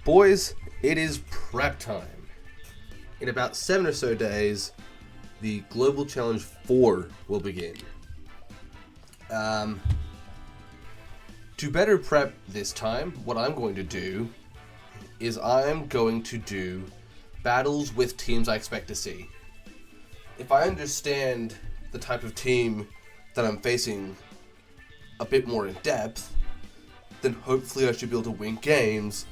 Boys, it is prep time. In about 7 or so days, the Global Challenge 4 will begin. To better prep this time, what I'm going to do is I'm going to do battles with teams I expect to see. If I understand the type of team that I'm facing a bit more in depth, then hopefully I should be able to win games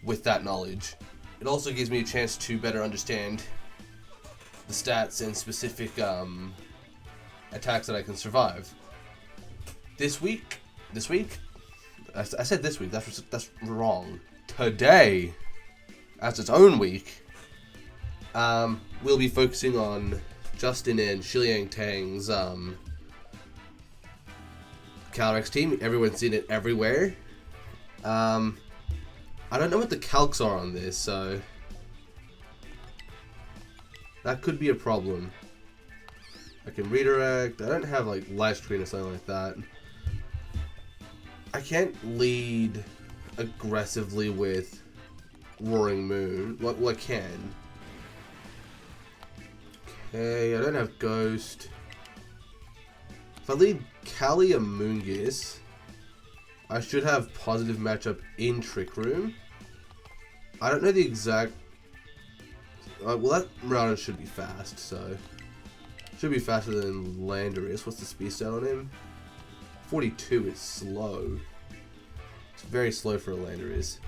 with that knowledge. It also gives me a chance to better understand the stats and specific attacks that I can survive. This week, I said this week, that's wrong. Today, as its own week, we'll be focusing on Justin and Shiliang Tang's Calyrex team. Everyone's seen it everywhere. I don't know what the calcs are on this, so that could be a problem. I can redirect. I don't have like live screen or something like that. I can't lead aggressively with Roaring Moon. Well, I can. Okay, I don't have Ghost. If I lead Kali and Moongears, I should have positive matchup in Trick Room. I don't know the exact... well, that Miraidon should be fast, so... Should be faster than Landorus. What's the speed stat on him? 42 is slow. It's very slow for a Landorus.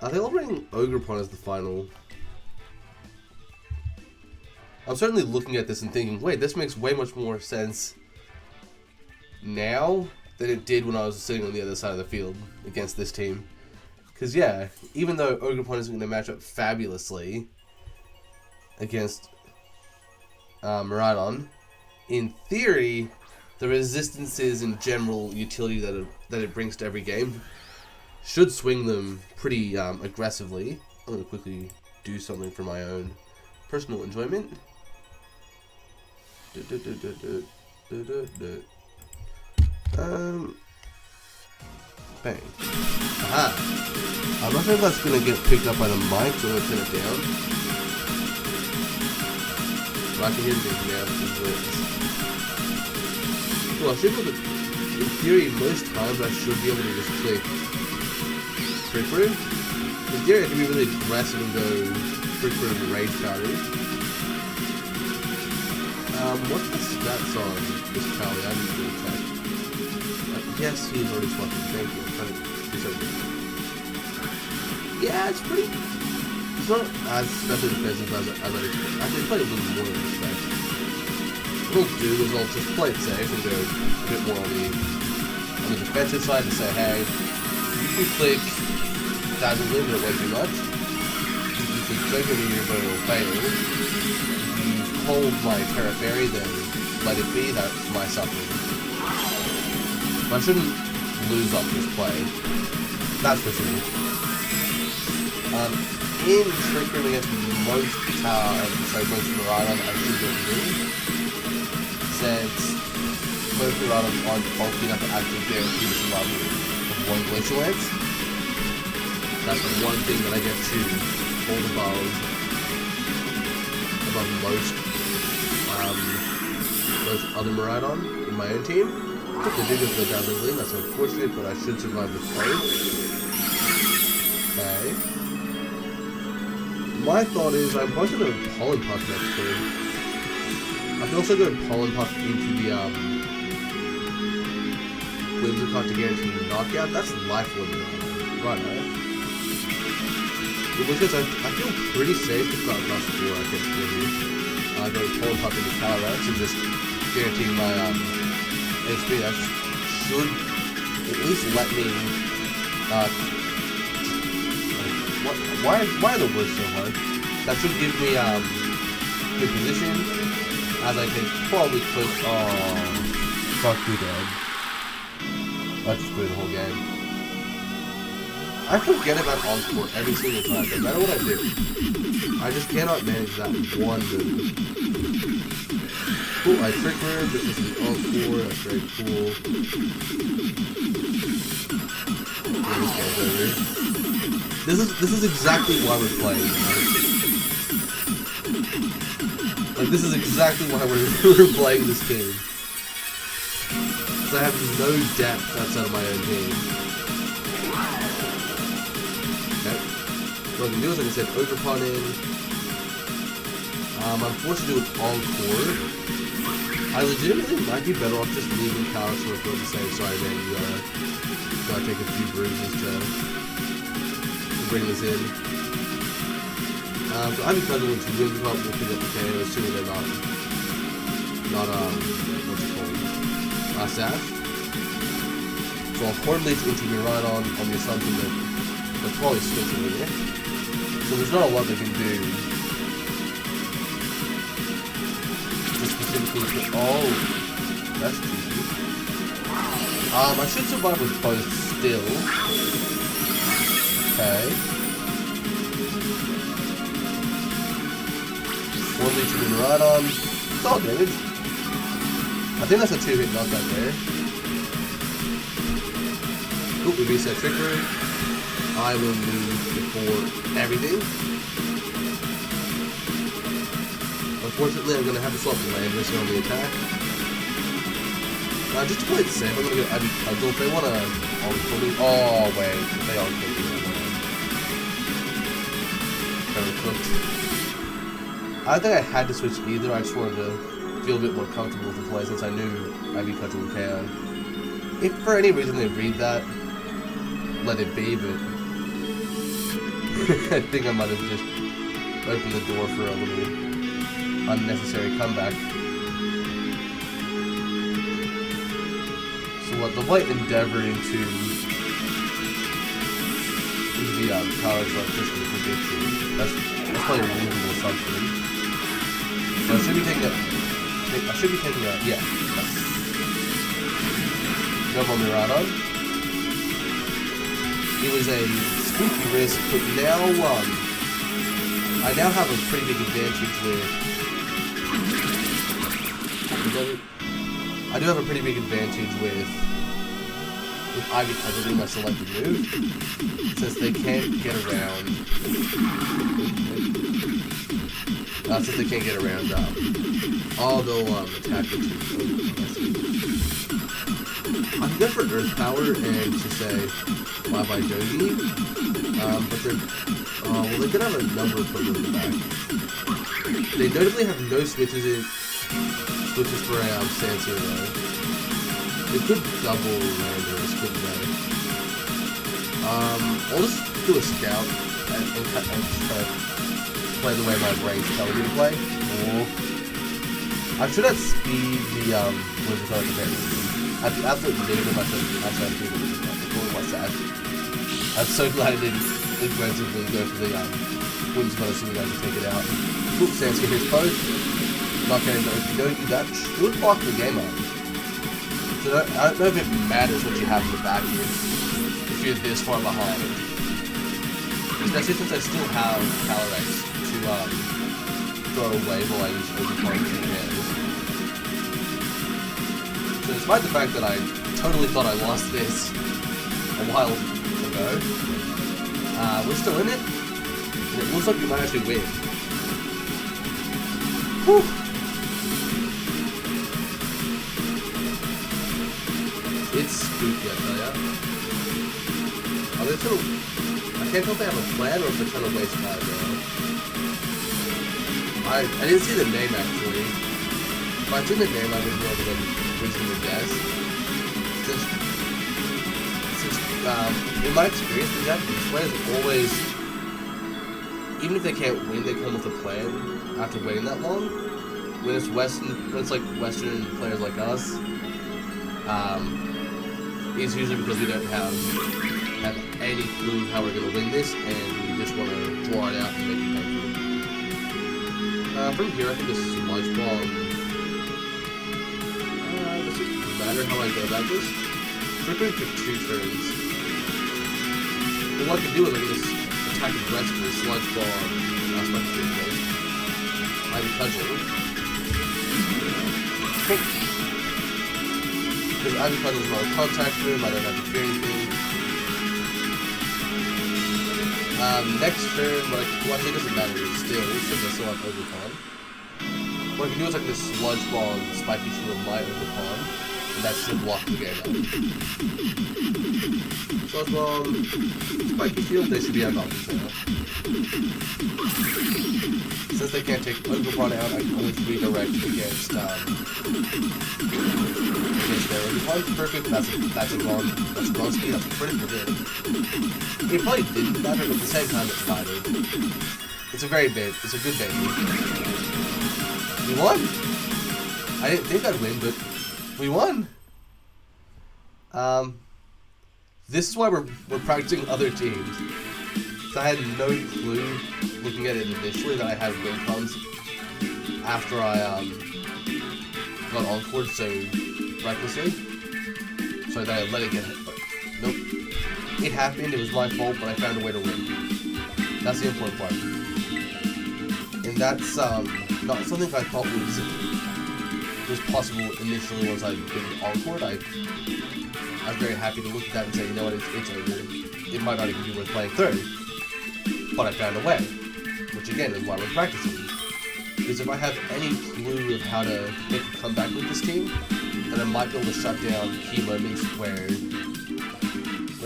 I think I'll bring Ogerpon as the final. I'm certainly looking at this and thinking, wait, this makes way much more sense now than it did when I was sitting on the other side of the field against this team. Because yeah, even though Ogerpon isn't going to match up fabulously against Miraidon, in theory, the resistances and general utility that it brings to every game should swing them pretty aggressively. I'm going to quickly do something for my own personal enjoyment. Bang. Aha! I'm not sure if that's gonna get picked up by the mic, so I'm gonna turn it down. But I can hear things now, well, I should be able to, in theory, most times I should be able to just click Trick Room. In theory, I can be really aggressive and go Trick Room and Rage Powder. What's the stats on this Kali? I didn't really check. Yes, he's already swapped. Thank you. I'm trying to do something. Yeah, it's pretty... It's not as special defensive as I'd expect. Actually, it's probably a little more than I expect. What I'll do is I'll just play it safe and go a bit more on the defensive side to say, hey, you can click Dazzle Limb, but it won't do much. You can click Regular, but it'll fail. If you hold my Terra Fairy, then let it be. That's my suffering. I shouldn't lose up this play. That's for sure. In Trick Room against most Miraidon, I should go through. Since most Miraidon aren't bulky enough to actually guarantee the survival of one Glacial Lance. That's the one thing that I get to hold above most other Miraidon in my own team. Took the dig of the Dazzle Limb, that's unfortunate, but I should survive the play. Okay. My thought is I'm probably going to Pollen Puff next turn. I can also go Pollen Puff into the Whimsicott to guarantee knockout. That's life limit. Right, in which case I feel pretty safe if not last 4 I guess here. Go Pollen Puff into Calyrex and just guarantee my HP. That should at least let me why are the words so hard? That should give me good position as I can probably click fuck you dead. That's just the whole game. I forget about Encore every single time, no matter what I do. I just cannot manage that one move. Cool, I Trick Room, this is the Encore, that's very cool. this game's over. This is exactly why we're playing. Like this is exactly why we're playing this game. Because I have no depth outside of my own game. Okay. What I can do is, like I said, overpun in. I'm forced to do it encore. I legitimately might be better off just leaving Power Sword for the same. Sorry, man, you gotta take a few bruises to bring this in. So I because when two wins come up, we'll pick up the KO, assuming they're not what's it called? Sash. So I'll Horn Leech into me right on the assumption that they're probably switching with it. So there's not a lot they can do. Just specifically for, oh, that's cheeky. I should survive with both still. Okay. Horn Leech into me right on. Solid damage. I think that's a 2-hit knockback there. Oop, we reset Trickery. I will move before everything. Unfortunately, I'm going to have to swap the land risk on the attack. Just to play it safe, I'm going to go if they want to on-kill me. Oh, wait. If they on-kill me, I'm cooked. I don't think I had to switch either. I just wanted to feel a bit more comfortable with the play since I knew I'd be cut to a KO. If for any reason they read that, let it be, but I think I might have just opened the door for a little unnecessary comeback. So what the white endeavored into the power drop just for prediction. That's probably a reasonable assumption. So I should be taking a, yeah. Jump on Miradon. It was a spooky risk, but now, I now have a pretty big advantage with, I do have a pretty big advantage with E.I.D.I.L because of my selected move, since they can't get around, since they can't get around, they'll attack the two. I can go for Earth Power and just say bye-bye Dogi, but they're, well, they're gonna have a number of people in the back. They notably have no switches for Sansir though. They could double Landers, couldn't they? I'll just do a scout and play the way my brain's telling me to play. Or I should have speed the Wizards on the defense. At the absolute minimum, I should have speed the Sash. I'm so glad I didn't aggressively go for the Wizards as soon as I can take it out. Oops, Sansir hits both. Not getting the Okie Dokie. That should lock the game up. So I don't know if it matters what you have in the back here if you're this far behind. Especially since I still have Calyrex to throw away while I use overpowering two hands. So despite the fact that I totally thought I lost this a while ago, we're still in it, and it looks like we might actually win. Whew. It's spooky, I tell ya. I can't tell if they have a plan or if they're trying to waste time now. I didn't see the name actually. If I'd seen the name, I would have been able to reasonably guess. Since in my experience, the Japanese players always, even if they can't win, they come with a plan after waiting that long. When it's like Western players like us, it's usually because we don't have any clue how we're going to win this, and we just want to draw it out and make it painful. From here, I think this is a Sludge Bomb. Does it matter how I go about this? Trickery took 2 turns. But what I can do is I can just attack aggressively, Sludge Bomb, that's not the case. I'm cudgel. Because I'm cudgel's not a contact room, I don't have to fear anything. Next turn, well, actually it doesn't matter still, since I still have Overcon. What I can do is I can just Sludge Bomb Spiky Shield my Overcon, and that should block the game out. Sludge Bomb, Spiky Shield, they should be out of options now. Since they can't take Overcon out, I can always redirect against their Overcon. Perfect, that's a wrong speed, that's pretty good. It probably didn't matter, but at the same time it mattered. It's a good bait. We won! I didn't think I'd win, but we won! This is why we're practicing other teams. So I had no clue, looking at it initially, that I had win cons after I got encored so recklessly. So that I let it get hit, but nope. It happened, it was my fault, but I found a way to win. That's the important part. And that's not something I thought was possible initially once I'd been encored. I was very happy to look at that and say, you know what, it's over. It might not even be worth playing third. But I found a way. Which again is why we're practicing. Because if I have any clue of how to make a comeback with this team, then I might be able to shut down key moments where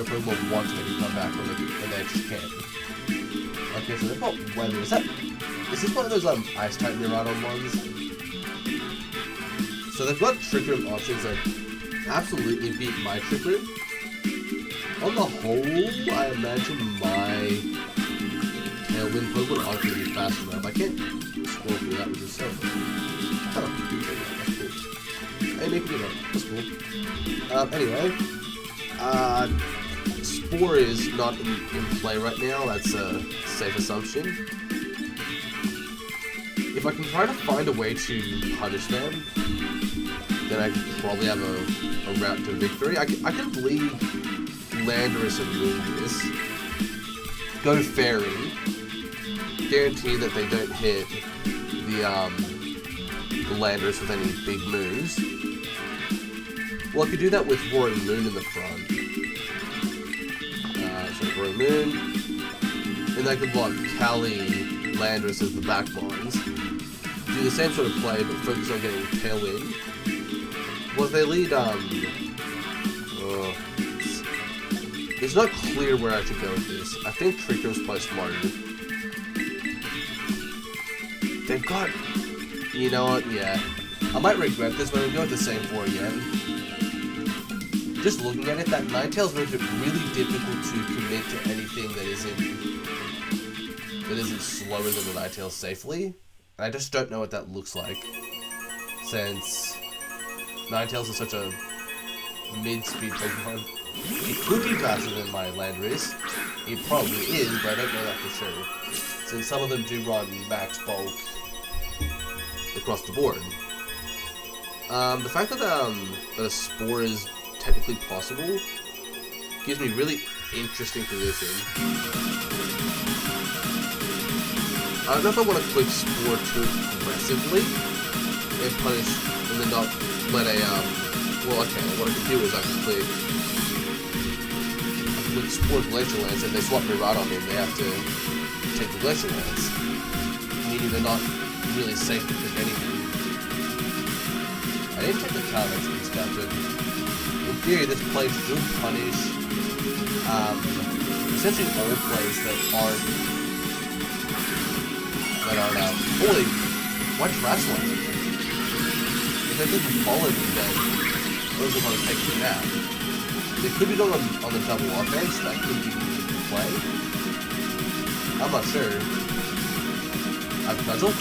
Pokemon want to make a comeback when they just can't. Okay, so they've got weather. Is this one of those ice type Miraidon ones? So they've got Trick Room options that absolutely beat my Trick Room. On the whole, I imagine my Tailwind Pokemon aren't going to be fast enough. I can't scroll through that, which is so cool. That's cool. Hey, make me do that. That's cool. Anyway, Spore is not in play right now. That's a safe assumption. If I can try to find a way to punish them, then I could probably have a route to victory. I can bleed Landorus and Moongears, go Fairy, guarantee that they don't hit the Landorus with any big moves. Well, I could do that with Roaring Moon in the front. So Roaring Moon, and I could block Cali, Landorus as the back bonds. Do the same sort of play, but focus on getting Tailwind. Well, if they lead, it's not clear where I should go with this. I think Trick Room's probably smarter. They've got, you know what, yeah. I might regret this, but I'm going to go with the same 4 again. Just looking at it, that Ninetales makes it really difficult to commit to anything that isn't slower than the Ninetales safely. I just don't know what that looks like, since Ninetales is such a mid-speed Pokemon. It could be faster than my Landorus. It probably is, but I don't know that for sure, since some of them do run max bulk across the board. The fact that a Spore is technically possible gives me really interesting position. I don't know if I want to click Spore too aggressively and punish and then not let a well, okay, what I can do is I can click Spore Glacial Lance, and they swap me right on me and they have to take the Glacial Lance, meaning they're not really safe to pick anything. I didn't take the Cow Lance in this guy, but in theory this play should punish essentially all plays that aren't holy, why trash one? If they didn't follow me, then those are going to take me out. They could be going on the double offense, that could be play. I'm not sure. I have a puzzle.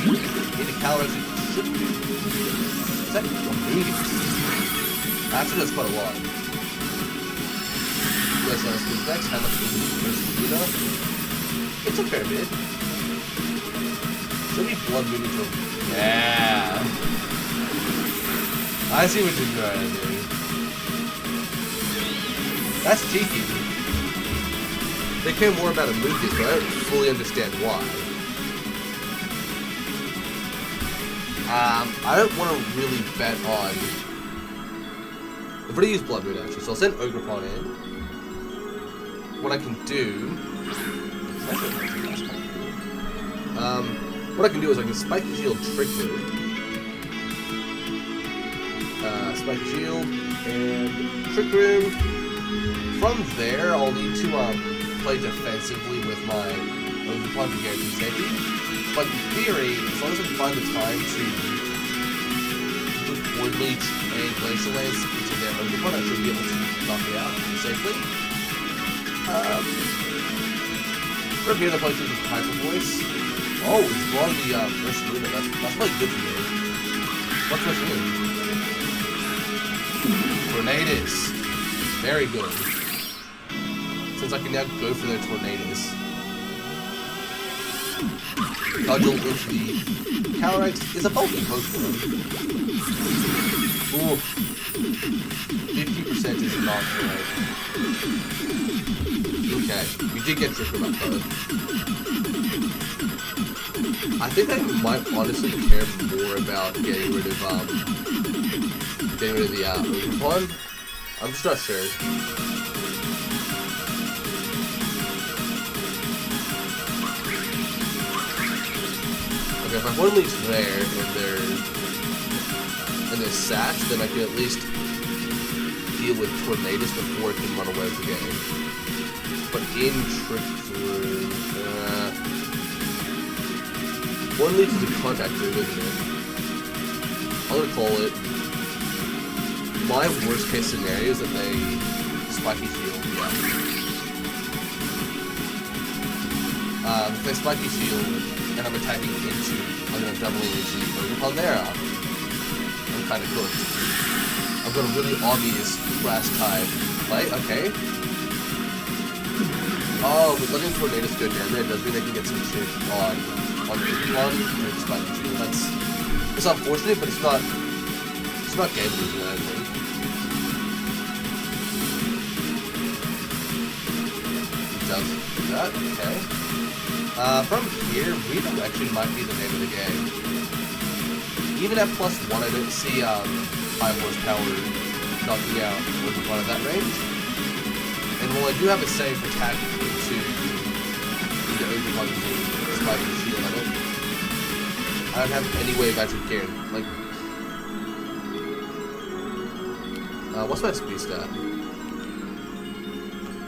In the calories should be. Is that a movie? Actually, that's quite a lot. Yes, let's do next. How much is it versus Luna? It's a fair bit. Should be blood moving from. Yeah. I see what you're trying to do. That's cheeky. They care more about a movie, but I don't fully understand why. I don't want to really bet on. I've already used Blood Moon actually, so I'll send Ogrepon in. What I can do What I can do is I can Spike Shield Trick Room. Spike Shield and Trick Room. From there, I'll need to play defensively with my Overpun to guarantee safety. But in theory, as long as I can find the time to put Ward Leech and Glacial Lance into their Overpun, I should be able to knock it out safely. From here, the play through the Hyper Voice. Oh, it's drawing the first Luna. That's probably good for me. What's first Luna? Tornadus. Very good. Since I can now go for their Tornadus. Cudgel into the Calyrex is a bulky Pokemon. Ooh. 50% is not right. Okay, we did get tricked about that. I think I might honestly care more about getting rid of the Overpun. I'm just not sure. Okay, if I want to leave there and they're sacked, then I can at least deal with Tornadus before it can run away with the game. But in Trick Room, one leads to the contact move, isn't it? I'm gonna call it. My worst case scenario is that they Spiky Shield, yeah. If they Spiky Shield and I'm attacking into, I'm gonna double into Overpun there. I'm kinda cooked. I've got a really obvious Grass type play, okay. Oh, but letting Tornadus go down there does mean they can get some shit on Overpun and Spiky Shield. It's unfortunate, but it's not game losing, I think. Does that, okay. From here, Redirection might be the name of the game. Even at +1, I don't see high horsepower knocking out Overpun at that range. And while I do have a safe attack into the Overpun Spiky Shield, I don't have any way of actually caring. Like, what's my speed stat?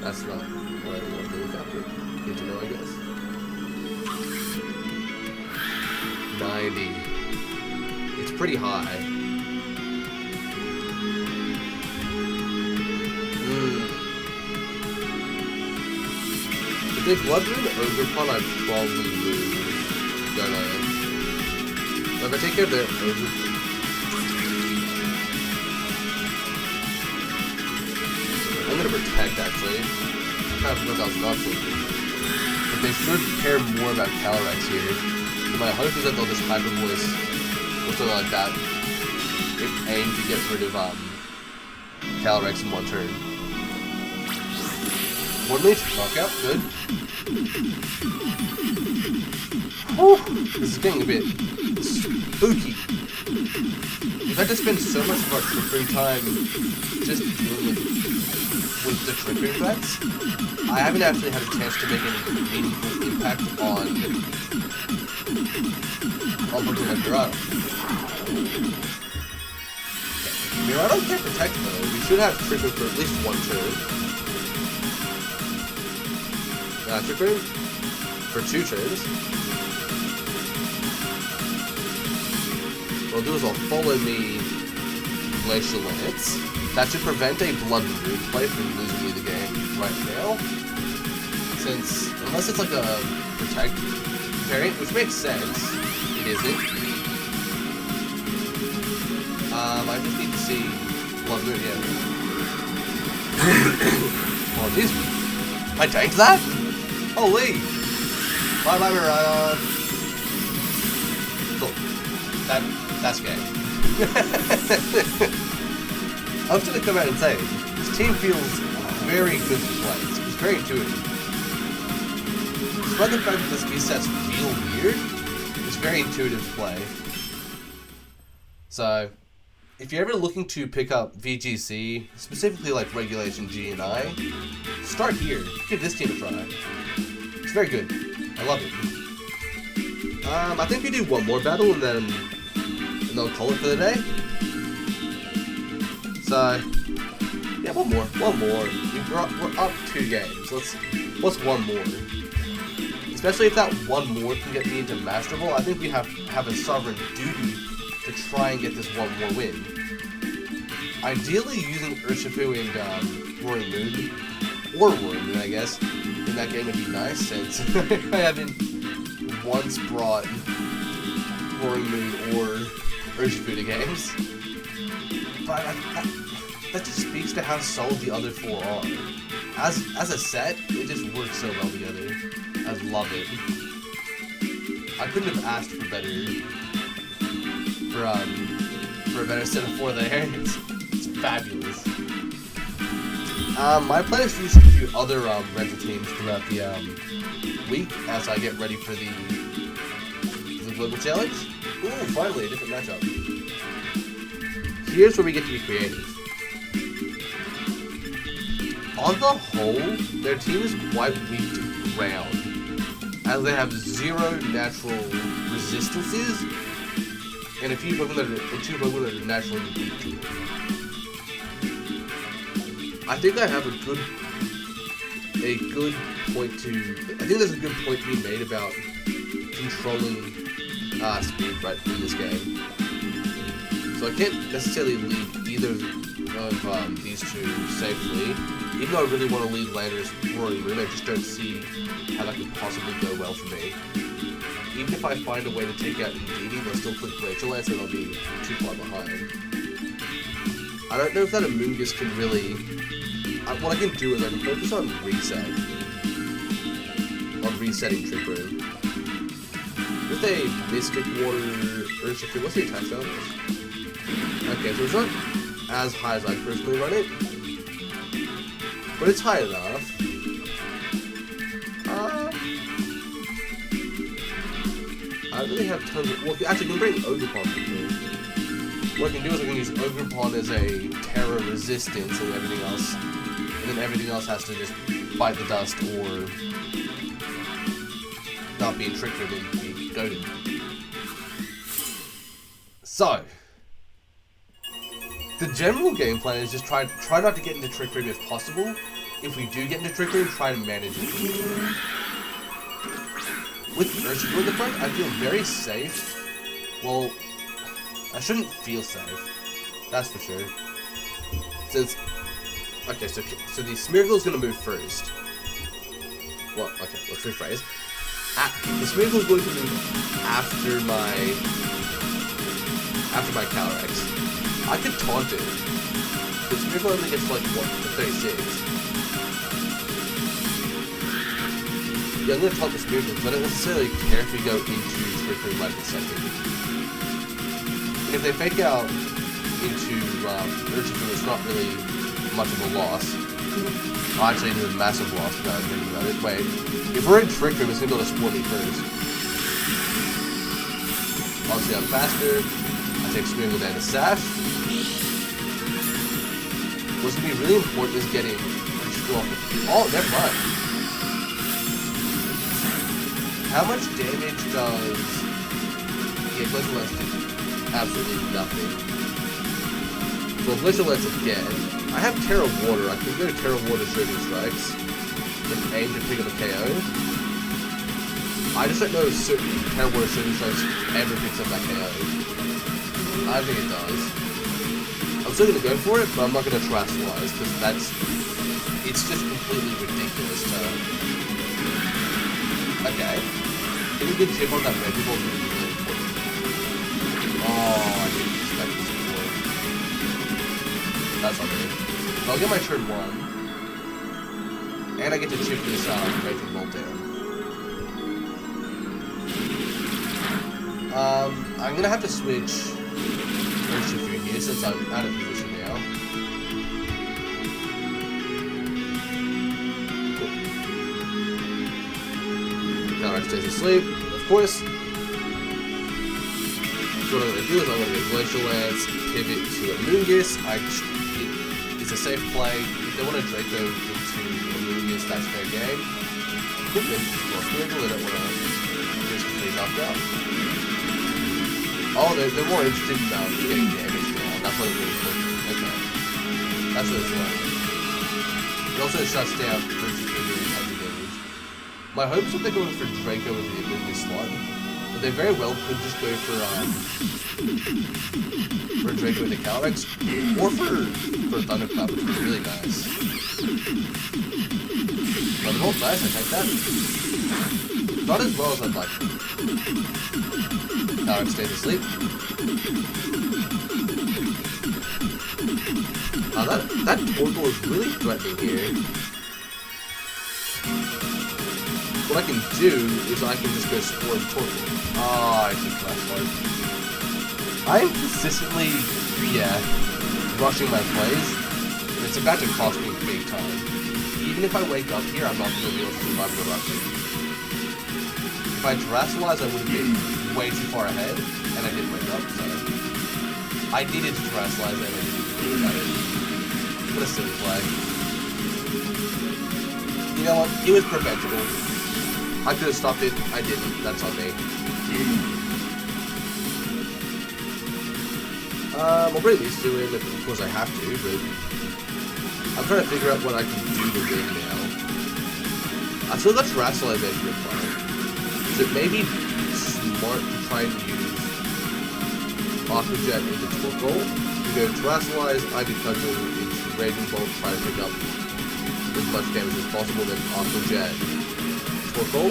That's not what I want to do with that, but good to know, I guess. 90. It's pretty high. If they Blood Moon Overpun, I'd probably lose. Don't I? If I take care of their Overpun. I'm gonna protect, actually. I kind of forgot that was an option. But they should care more about Calyrex here. So my 100% they'll just Hyper Voice or something like that. If aim to get rid of Calyrex in one turn. One leech, knockout, good. Whew, this is getting a bit spooky. We've had to spend so much of our Trick Room time just dealing with the Trick Room threats. I haven't actually had a chance to make any meaningful impact on Pokemon like Miraidon. Miraidon can't protect though. We should have Trick Room for at least one turn. Trick Room for 2 turns. What I'll do is I'll follow me Glacial Lance. That should prevent a Blood Moon play from losing me the game right now. Since, unless it's like a Protect variant, which makes sense, it isn't. I just need to see Blood Moon, yeah. Oh, jeez. I tanked that? Holy! Bye bye, Miraidon. Cool. That's gay. I was gonna come out and say, this team feels very good to play. It's very intuitive. Despite the fact that the speed stats feel weird, it's very intuitive to play. So, if you're ever looking to pick up VGC, specifically like Regulation G and I, start here. Give this team a try. It's very good. I love it. I think we do one more battle and then I'll call it for the day. So yeah, one more. We're up 2 games. What's one more? Especially if that one more can get me into Masterable, I think we have a sovereign duty to try and get this one more win. Ideally, using Urshifu and Roaring Moon, or Roaring Moon, I guess, in that game would be nice, since I haven't once brought Roaring Moon or Urshifu to games. But that just speaks to how solid the other 4 are. As a set, it just works so well together. I love it. I couldn't have asked for better. For a better set of 4 there. It's fabulous. My plan is to use a few other rental teams throughout the week as I get ready for the global challenge. Ooh, finally a different matchup. Here's where we get to be creative. On the whole, their team is quite weak to ground, as they have 0 natural resistances and 2 Pokemon that are naturally weak to it. I think I have a good point to. I think there's a good point to be made about controlling speed right in this game. So I can't necessarily lead either of these 2 safely. Even though I really want to lead Lander's Roaring Moon, I just don't see how that could possibly go well for me. Even if I find a way to take out E.I.D.I.L, they'll still click Glacial Lance and I'll be too far behind. I don't know if that Amoonguss can really. What I can do is I can focus on resetting Trick Room. With a Mystic Water Urshifu, what's the attack style? Okay, so it's not as high as I personally run it, but it's high enough. I really have tons of. Well, actually, I can bring Ogerpon with me. What I can do is I can use Ogerpon as a Terra resistance and everything else. And then everything else has to just bite the dust or not being tricked or be goaded. So, the general game plan is just try not to get into Trick Room if possible. If we do get into Trick Room, try and manage it. With Urshifu in the front, I feel very safe. Well, I shouldn't feel safe. That's for sure. Since okay, so the Smeargle is going to move first. Well, okay, let's rephrase. The Smeargle is going to move after my Calyrex. I could taunt it. The Smeargle only gets like 36. Yeah, I'm going to taunt the Smeargle because I don't necessarily care if we go into Trick Room right this second. And if they fake out into Urshifu, it's not really much of a loss. Oh, actually, it is a massive loss now I'm thinking about it. Wait, if we're in Trick Room, it's going to be able to spoil me first. Obviously, I'm faster. I take Smeargle down to Sash. What's going to be really important is getting Urshifu off. Oh, never mind. How much damage does... Yeah, Glacial Lance do absolutely nothing. So Glacial Lance again. I have Terra Water. I can go to Terra Water Shooting Strikes and aim to pick up a KO. I just don't know if certain Terra Water Shooting Strikes ever picks up that KO. I think it does. I'm still going to go for it, but I'm not going to Terrasilize, because it's just completely ridiculous to... Okay. Getting a good chip on that Reggie Ball is going to be really important. Oh, I didn't expect this before. That's not good. So I'll get my turn 1. And I get to chip this Raging Bolt down. I'm going to have to switch Urshifu here since I'm out of position now. Cool. Calyrex stays asleep, of course. So what I'm going to do is I'm going to get Glacial Lance, pivot to Amoonguss. It's a safe play. If they want to Draco into Amoonguss, that's fair game. convinced well, Smeargle lit up when I was completely knocked out. Oh, they're more interested in getting damage down. That's what it really is. Okay. That's what it's like. It also shuts down versus doing heavy damage. My hope is that they're going for Draco in this slot. But they very well could just go for Draco into Calyrex, or for Thunderclap, which would be really nice. Thunderbolt's nice, I take that. Not as well as I'd like. Calyrex stays asleep. That Torkoal is really threatening here. What I can do is I can just go Spore Torkoal. Ah, I think that's hard. I am consistently, rushing my plays, and it's about to cost me big time. Even if I wake up here, I'm not going to be able to survive the rush. If I Terrasilize, I would have been way too far ahead, and I didn't wake up, so I needed to Terrasilize, and I didn't do about it. What a silly play. You know what? It was preventable. I could have stopped it. I didn't. That's on me. I'll bring these two in, of course I have to, but I'm trying to figure out what I can do to win now. I still got Terrasalization in front. So it may be smart to try and use Aqua Jet into Torkoal. You go Terrasilize, Ivy Cudgel into Raging Bolt, try to pick up as much damage as possible, then Aqua Jet Torkoal,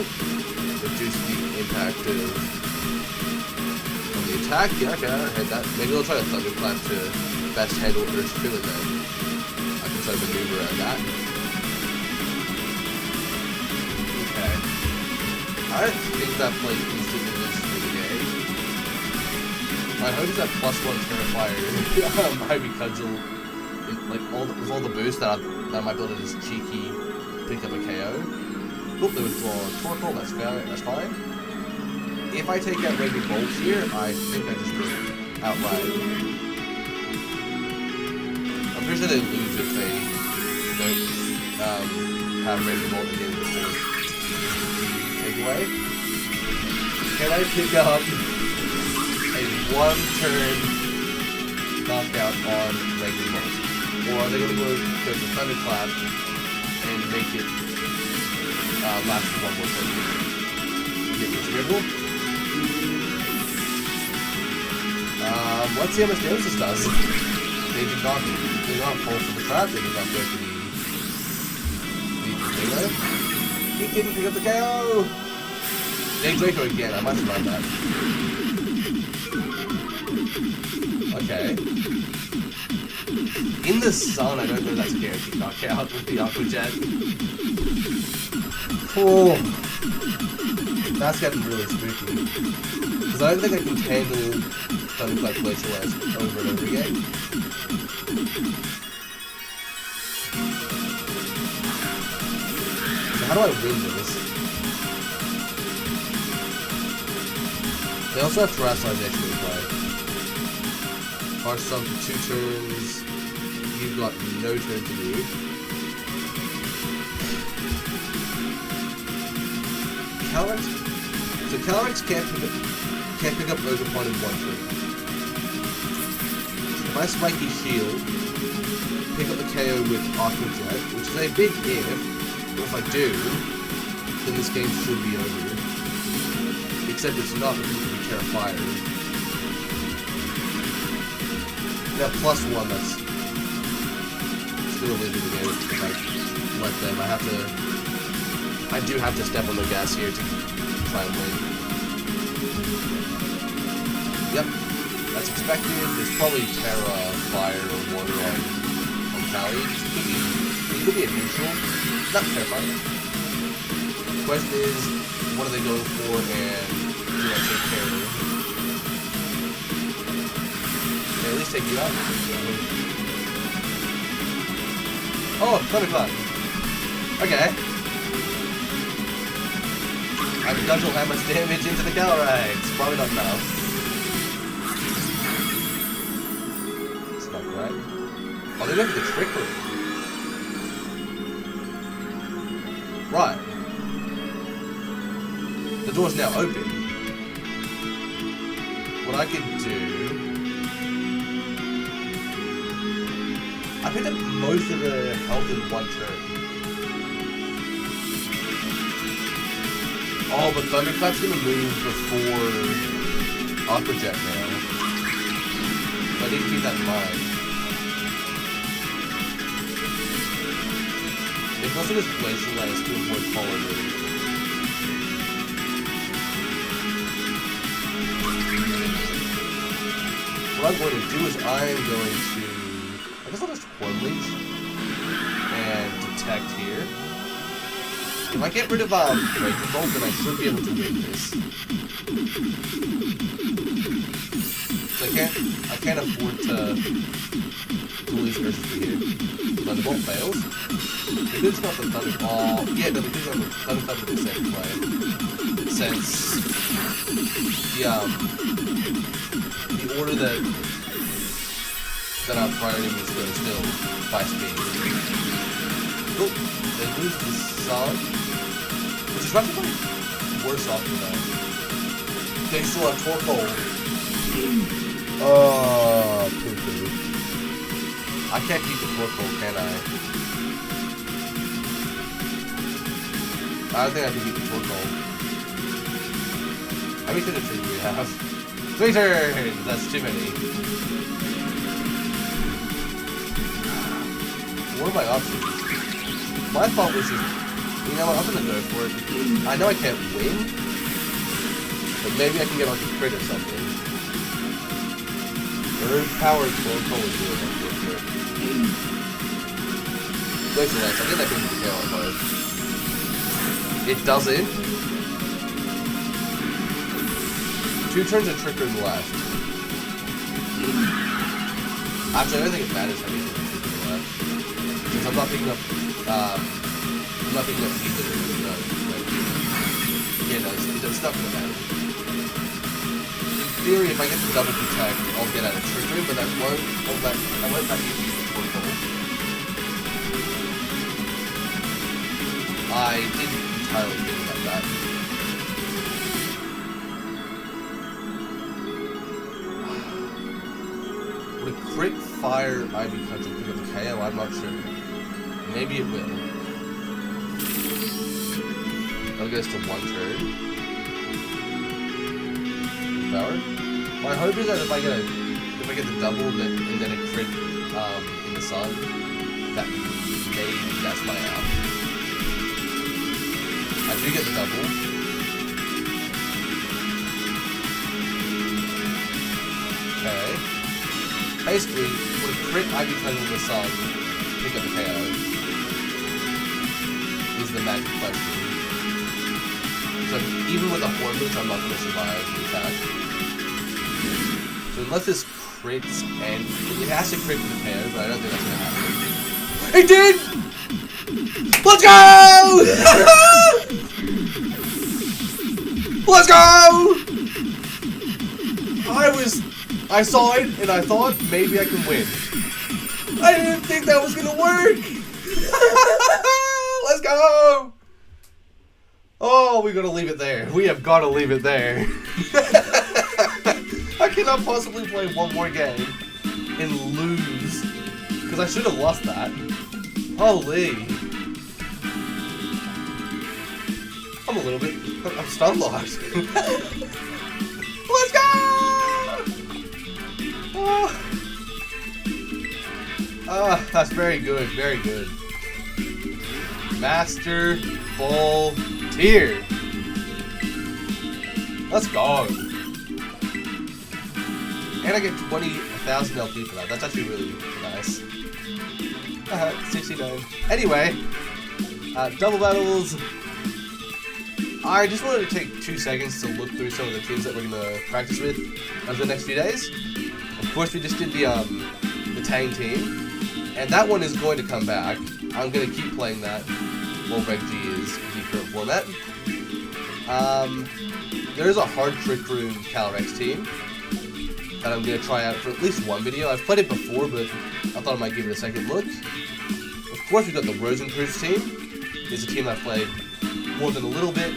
reduce the impact of the attack. Yeah, okay, I heard that. Maybe I'll try to Thunderclap to best handle Earth's Filling then. I can try to maneuver around that. Okay. I think that plays instantly wins the game. My hope is that +1 Terrifier Ivy Cudgel, like with all the boosts that I might be able to just cheeky pick up a KO. Oop, they would draw Torkoal, that's fine. If I take out Raging Bolt here, I think I just win outright. I'm pretty sure they lose if they don't have Raging Bolt at the end of the turn. Take away. Can I pick up a 1-turn knockout on Raging Bolt? Or are they going to go for Thunderclap and make it last for 1 more turn? Get this dribble. Let's see how much damage this does. They did not fall for the trap, they did not go for the melee. He didn't pick up the KO! Big Draco again, I might survive that. Okay. In the sun, I don't know if that's a guaranteed knockout with the Aqua Jet. Oh! That's getting really spooky. Because I don't think I can handle Thunderclap Glacial Lance over and over again. So how do I win this? They also have Terrasalization in play. Harsh Stomp for 2 turns. You've got no turn to do. So Calyrex can't pick up Ogerpon in 1 turn. If I Spiky Shield, pick up the KO with Aqua Jet, which is a big if, but if I do, then this game should be over. Except it's not, because it could be Terrifier. Now +1, that's still a little bit of the game if I let them. I do have to step on the gas here to try and win. Yep, that's expected. There's probably Terra, Fire, or Water on Cali. It could be a neutral. Not terrifying. The question is, what are they going for, and do I take care of it? Can I at least take you out? Oh, Thunderclap. Okay. I can cudgel how much damage into the Calyrex. Probably not enough. It's not quite. Oh, they went for the trickery. Right. door's now open. What I could do... I picked up most of the health in one turn. Oh, but Thunderclap's gonna move before Aqua Jet now. So I need to keep that in mind. It's also just Glacial Lance to avoid Polar Move. What I'm going to do is I'm going to... I guess I'll just Horn Leech and Detect here. If I get rid of Breaking Bolt, then I should be able to win this. So I can't afford to lose versus here. Thunderbolt fails. It is not the Thunder. Oh, yeah, no, because I'm Thunderclap with the same play. Since the order that our priority moves go still by speed. Oh, they lose the Sun, which is actually worse off than that. They still have Torkoal. Oh, poo-poo. I can't keep the Torkoal, can I? I don't think I can keep the Torkoal. How many turns do we have? 3 turns! That's too many. What are my options? My thought was just, you know what, I'm gonna go for it. I know I can't win, but maybe I can get like a crit or something. Earn power Torkoal is really good. Glacial Lance, I'll get that into the tail on both. It doesn't. 2 turns of Trick Room left. Actually, I don't think it matters how many turns of Trick Room left. Because I'm not picking up either. No, yeah, no, it's not gonna matter. In theory, if I get the double protect, I'll get out of Trick Room, but that won't. I won't have to use the Torkoal. I didn't entirely think about that. Would a crit fire Ivy Punch and pick up the KO? I'm not sure. Maybe it will. That'll get us to 1 turn. Power. My hope is that if I get the double and then a crit in the Sun, that maybe that's my out. I do get the double. Okay. Basically, would a crit Ivy Punch in the Sun pick up the KO? Is the magic question. So even with a Horn Leech, I'm not going to survive the attack. So unless this crits, and it has to crit for the KO, but I don't think that's going to happen. It did! Let's go! Let's go! I saw it, and I thought maybe I can win. I didn't think that was going to work! Let's go! Oh, we gotta leave it there. We have gotta leave it there. I cannot possibly play one more game and lose. Because I should have lost that. Holy. I'm a little bit... I'm stun locked. Let's go! Oh, that's very good. Very good. Master Volteer. Let's go. And I get 20,000 LP for that. That's actually really nice. 69. Anyway, double battles. I just wanted to take 2 seconds to look through some of the teams that we're gonna practice with over the next few days. Of course, we just did the Tang team, and that one is going to come back. I'm gonna keep playing that while Reg G is the current format. There is a hard Trick Room Calyrex team that I'm gonna try out for at least one video. I've played it before, but I thought I might give it a second look. Of course, we've got the Rosencruz team. It's a team I've played more than a little bit.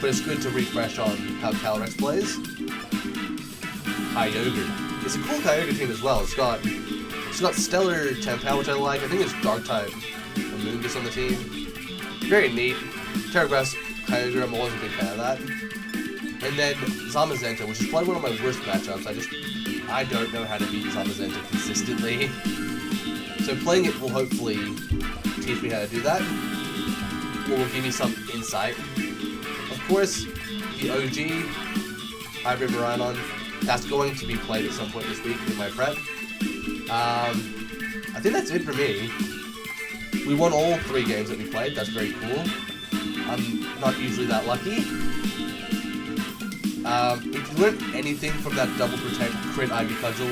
but it's good to refresh on how Calyrex plays. Kyogre. It's a cool Kyogre team as well. It's got Stellar Tempal, which I like. I think it's Dark-type Amoonguss on the team. Very neat. Terragrass Kyogre, I'm always a big fan of that. And then Zamazenta, which is probably one of my worst matchups. I don't know how to beat Zamazenta consistently. So playing it will hopefully teach me how to do that, or will give me some insight. Of course, the OG Hybrid Miraidon, that's going to be played at some point this week in my prep. I think that's it for me. We won all 3 games that we played, that's very cool. I'm not usually that lucky. If you learned anything from that Double Protect crit Ivy Cudgel,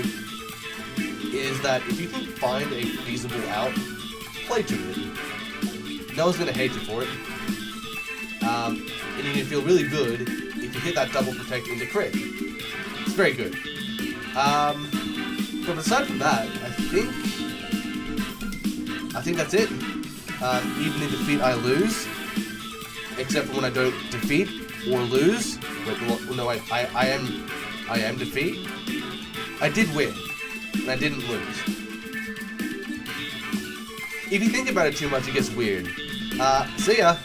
is that if you can find a feasible out, play to it. No one's going to hate you for it. And you can feel really good if you hit that Double Protect into crit. It's very good. But aside from that, I think that's it. Even in defeat, I lose. Except for when I don't defeat or lose. Wait, no, I am defeat. I did win, and I didn't lose. If you think about it too much, it gets weird. See ya.